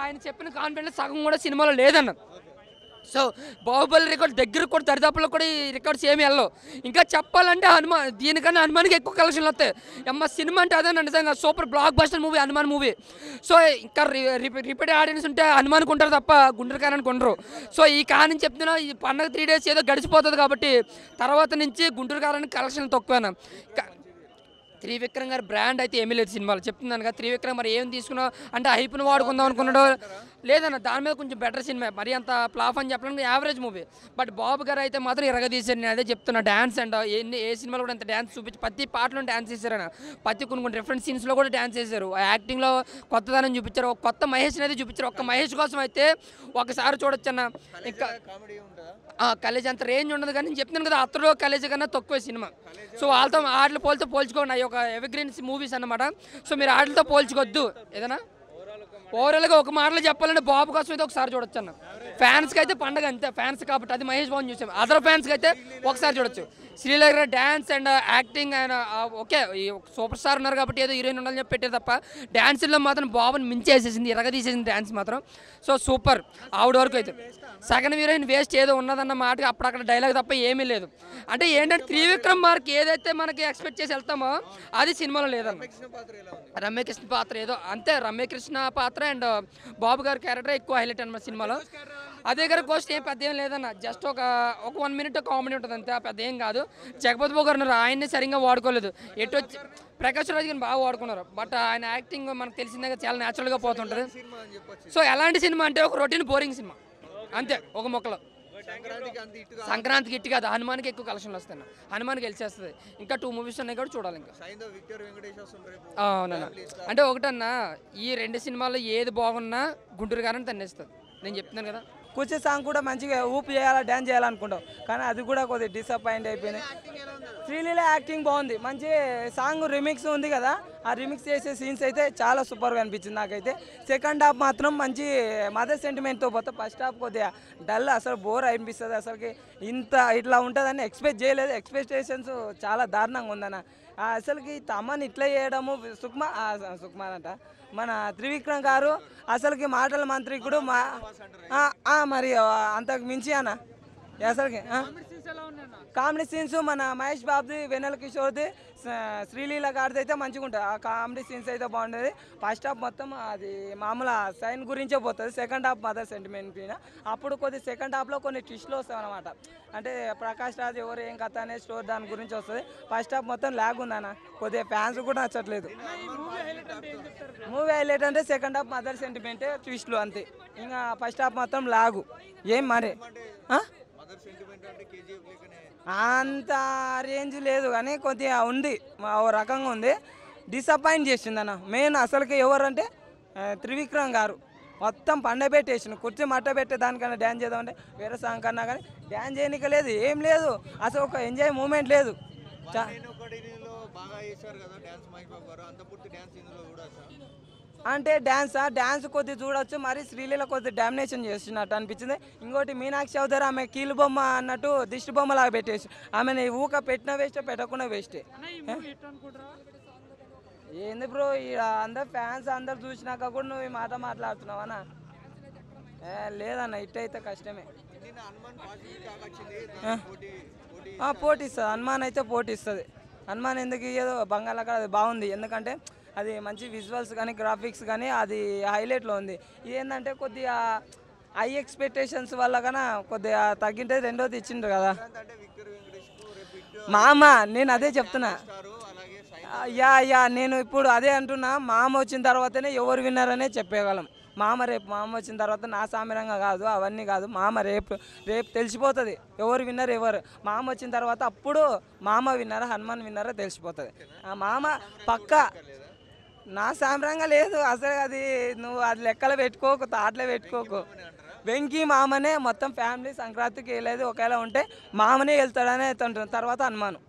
ఆయన చెప్పిన కాన్ఫిడెన్స్ సగం కూడా సినిమాలో లేదన్న. సో బాహుబలి రికార్డ్ దగ్గర కూడా దరిదాపుల్లో కూడా ఈ రికార్డ్స్ ఏమి వెళ్ళవు. ఇంకా చెప్పాలంటే దీనికన్నా హనుమాన్కి ఎక్కువ కలెక్షన్లు వస్తాయి. సినిమా అంటే అదే నిజంగా super block buster movie Hanuman movie. So ఇంకా రిపీట్ ఆడియన్స్ ఉంటే హనుమాన్కి ఉంటారు తప్ప గుంటూరు కారానికి ఉండరు. సో ఈ కారణం చెప్తున్నా, ఈ పండగ 3 days ఏదో గడిచిపోతుంది కాబట్టి తర్వాత నుంచి గుంటూరు కారానికి కలెక్షన్లు తక్కువేనా. త్రివిక్రమ్ గారి బ్రాండ్ అయితే ఏమీ లేదు సినిమాలో, చెప్తున్నాను కదా. త్రివిక్రమ్ మరి ఏం తీసుకున్నావు అంటే హైప్ను వాడుకుందాం అనుకున్నాడు లేదన్న. దాని మీద కొంచెం బెటర్ సినిమా, మరి అంత ఫ్లాప్ అని చెప్పడానికి యావరేజ్ మూవీ. బట్ బాబు గారు అయితే మాత్రం ఇరగదీశారు. నేను అదే చెప్తున్నా, డ్యాన్స్ అండ్ ఏ సినిమాలో కూడా అంత డ్యాన్స్ చూపించి ప్రతి పాటలో డ్యాన్స్ చేశారు. ప్రతి కొన్ని డిఫరెంట్ సీన్స్లో కూడా డ్యాన్స్ చేశారు. యాక్టింగ్లో కొత్తదనం చూపించారు. ఒక కొత్త మహేష్ అనేది చూపించారు. ఒక్క మహేష్ కోసం అయితే ఒకసారి చూడొచ్చు అన్న. ఇంకా కలేజ్ అంత రేంజ్ ఉండదు, కానీ నేను చెప్తున్నాను కదా, అతడు కలేజ్ కన్నా తక్కువ సినిమా. సో వాళ్ళతో పోల్చుకోండి, అవి ఒక ఎవర్గ్రీన్స్ మూవీస్ అన్నమాట. సో మీరు వాటితో పోల్చుకోవద్దు. ఏదైనా ఓవరాల్గా ఒక మాటలో చెప్పాలంటే బాబు కోసం అయితే ఒకసారి చూడొచ్చు అన్న. ఫ్యాన్స్కి అయితే పండగ అంతే, ఫ్యాన్స్ కాబట్టి అది మహేష్ బాబుని చూసాం. అదర్ ఫ్యాన్స్కి అయితే ఒకసారి చూడొచ్చు. శ్రీలేఖ డ్యాన్స్ అండ్ యాక్టింగ్ ఆయన ఓకే, ఈ సూపర్ స్టార్ ఉన్నారు కాబట్టి ఏదో హీరోయిన్ ఉండాలని చెప్పి పెట్టారు తప్ప డ్యాన్స్లో మాత్రం బాబుని మించేసేసింది, ఇరగదీసేసింది డ్యాన్స్ మాత్రం. సో సూపర్ ఆవిడ వరకు అయితే. సెకండ్ హీరోయిన్ వేస్ట్ ఏదో ఉన్నదన్న మాటకి అక్కడక్కడ డైలాగ్ తప్ప ఏమీ లేదు. అంటే ఏంటంటే త్రివిక్రమ్ మార్క్ ఏదైతే మనకి ఎక్స్పెక్ట్ చేసి వెళ్తామో అది సినిమాలో లేదన్న. రమ్యకృష్ణ పాత్ర ఏదో అంతే, రమ్యకృష్ణ పాత్ర అండ్ బాబు గారి క్యారెక్టర్ ఎక్కువ హైలైట్ అన్నమాట సినిమాలో. అదే గారి కోస్ట్ ఏం పెద్ద ఏం లేదన్న, జస్ట్ ఒక 1 minute కామెడీ ఉంటుంది అంతే, పెద్ద ఏం కాదు. జగపతి బాబు గారు ఉన్నారు, ఆయన్ని సరిగ్గా వాడుకోలేదు. ఎటు వచ్చి ప్రకాష్ రాజ్ గారిని బాగా వాడుకున్నారు, బట్ ఆయన యాక్టింగ్ మనకు తెలిసిందే చాలా న్యాచురల్గా పోతుంటుంది. సో ఎలాంటి సినిమా అంటే ఒక రొటీన్ బోరింగ్ సినిమా అంతే, ఒక మొక్కలో. సంక్రాంతికి ఇట్టు కాదు, హనుమాన్కి ఎక్కువ కలెక్షన్లు వస్తాయి. హనుమాన్కి గెలిచేస్తుంది. ఇంకా 2 movies ఉన్నాయి కూడా చూడాలి ఇంకా. అవునన్నా, అంటే ఒకటన్నా ఈ 2 సినిమాల్లో ఏది బాగున్నా గుంటూరు గారని తన్నేస్తుంది, నేను చెప్తున్నాను కదా. కూర్చే సాంగ్ కూడా మంచిగా ఊపి చేయాలా, డ్యాన్స్ చేయాలనుకుంటాం, కానీ అది కూడా కొద్దిగా డిసప్పాయింట్ అయిపోయింది. శ్రీలీల యాక్టింగ్ బాగుంది, మంచి సాంగ్ రిమిక్స్ ఉంది కదా, ఆ రిమిక్స్ చేసే సీన్స్ అయితే చాలా సూపర్గా అనిపించింది నాకైతే. సెకండ్ హాఫ్ మాత్రం మంచి మదర్ సెంటిమెంట్తో పోతే, ఫస్ట్ హాఫ్ కొద్దిగా డల్, అసలు బోర్ అనిపిస్తుంది. అసలుకి ఇట్లా ఉంటుందని ఎక్స్పెక్ట్ చేయలేదు. ఎక్స్పెక్టేషన్స్ చాలా దారుణంగా ఉందన్న. అసలుకి తమని ఇట్లా చేయడము, సుకుమార్ అంట మన త్రివిక్రమ్ గారు అసలుకి మాటల మంత్రికుడు మరి అంతకు మించి అన్న. అసలుకి కామెడీ సీన్స్ మన మహేష్ బాబుది, వెన్నెల కిషోర్ది, శ్రీలీల గారిది అయితే మంచిగా ఉంటుంది. ఆ కామెడీ సీన్స్ అయితే బాగుంటుంది. ఫస్ట్ హాఫ్ మొత్తం అది మామూలు సైన్ గురించే పోతుంది. సెకండ్ హాఫ్ మదర్ సెంటిమెంట్ పైన. అప్పుడు కొద్ది సెకండ్ హాఫ్లో కొన్ని ట్విస్ట్లు వస్తాయి అనమాట. అంటే ప్రకాష్ రాజ్ ఎవరు ఏం కథ అనే స్టోర్ దాని గురించి వస్తుంది. ఫస్ట్ హాఫ్ మొత్తం ల్యాగ్ ఉందన్న, కొద్దిగా ఫ్యాన్స్ కూడా నచ్చట్లేదు. మూవీ హైలైట్ అంటే సెకండ్ హాఫ్ మదర్ సెంటిమెంట్ ట్విస్ట్లు అంతే. ఇంకా ఫస్ట్ హాఫ్ మొత్తం లాగు ఏం మరి అంత రేంజ్ లేదు, కానీ కొద్దిగా ఉంది, ఓ రకంగా ఉంది. డిసప్పాయింట్ చేసింది అన్న. మెయిన్ అసలుకి ఎవరంటే త్రివిక్రమ్ గారు మొత్తం పండబెట్టేసిన, కుర్చీ మట్ట పెట్టే దానికన్నా డ్యాన్స్ చేద్దామంటే వేరే సాంగ్ కన్నా కానీ డ్యాన్స్ చేయనిక లేదు, ఏం లేదు అసలు, ఒక ఎంజాయ్ మూమెంట్ లేదు. అంటే డ్యాన్స్ కొద్దిగా చూడొచ్చు, మరి శ్రీలీల కొద్దిగా డామినేషన్ చేస్తున్నట్టు అనిపించింది. ఇంకోటి మీనాక్షి చౌదరి ఆమె కీలు బొమ్మ అన్నట్టు దిష్టి బొమ్మలాగా పెట్టేసి, ఆమెను ఊక పెట్టిన వేస్టే, పెట్టకుండా వేస్టే. ఏంది బ్రో, అందరు ఫ్యాన్స్ అందరు చూసినాక కూడా నువ్వు ఈ మాట మాట్లాడుతున్నావనా? లేదన్న, ఇట్టయితే కష్టమే. పోటీ ఇస్తుంది హనుమాన్, అయితే పోటీ ఇస్తుంది హనుమాన్. ఎందుకు ఏదో బంగాళాఖాతం అది బాగుంది, ఎందుకంటే అది మంచి విజువల్స్ కానీ గ్రాఫిక్స్ కానీ అది హైలైట్లో ఉంది. ఏంటంటే కొద్దిగా హై ఎక్స్పెక్టేషన్స్ వల్ల కన్నా కొద్దిగా తగ్గింటే రెండోది ఇచ్చిండ్రు కదా మామ. నేను అదే చెప్తున్నా, నేను ఇప్పుడు అదే అంటున్నా. మామ వచ్చిన తర్వాతనే ఎవరు విన్నారనే చెప్పగలం. మామ వచ్చిన తర్వాత నా సామిరంగా కాదు, అవన్నీ కాదు. మామ రేపు తెలిసిపోతుంది ఎవరు విన్నర్ ఎవరు. మామ వచ్చిన తర్వాత అప్పుడు మామ విన్నారా హనుమాన్ విన్నారా తెలిసిపోతుంది. మామ పక్కా నా సామిరంగా లేదు అసలు. అది నువ్వు అది లెక్కలు పెట్టుకోకు, తాటలో పెట్టుకోకు. వెంకీ మామనే మొత్తం ఫ్యామిలీ సంక్రాంతికి వెళ్ళేది. ఒకవేళ ఉంటే మామనే వెళ్తాడనే వెళ్తుంటారు, తర్వాత హనుమాను.